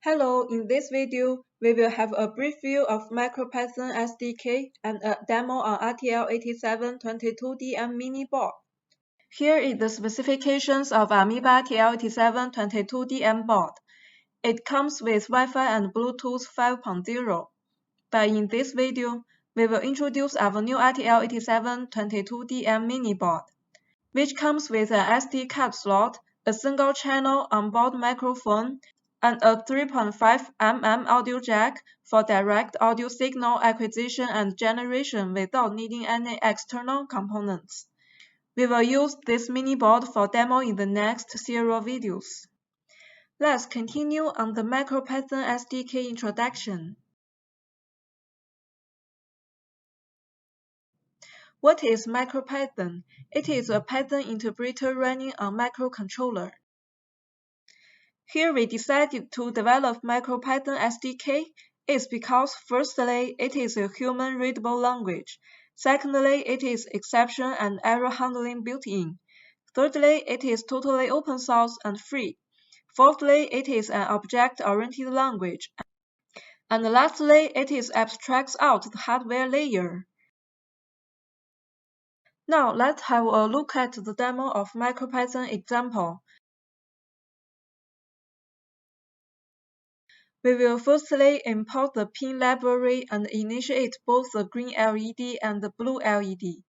Hello, in this video, we will have a brief view of MicroPython SDK and a demo on RTL8722DM mini board. Here is the specifications of Amoeba RTL8722DM board. It comes with Wi-Fi and Bluetooth 5.0. But in this video, we will introduce our new RTL8722DM mini board, which comes with an SD card slot, a single-channel onboard microphone, and a 3.5mm audio jack for direct audio signal acquisition and generation without needing any external components. We will use this mini board for demo in the next serial videos. Let's continue on the MicroPython SDK introduction. What is MicroPython? It is a Python interpreter running on microcontroller. Here we decided to develop MicroPython SDK is because firstly, it is a human-readable language. Secondly, it is exception and error handling built-in. Thirdly, it is totally open source and free. Fourthly, it is an object-oriented language. And lastly, it abstracts out the hardware layer. Now let's have a look at the demo of MicroPython example. We will firstly import the pin library and initiate both the green LED and the blue LED.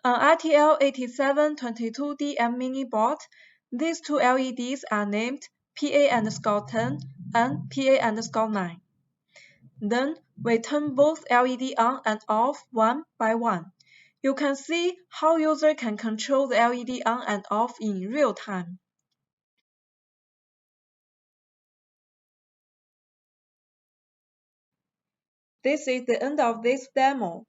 On RTL8722DM mini board, these two LEDs are named PA_10 and PA_9. Then we turn both LED on and off one by one. You can see how user can control the LED on and off in real time. This is the end of this demo.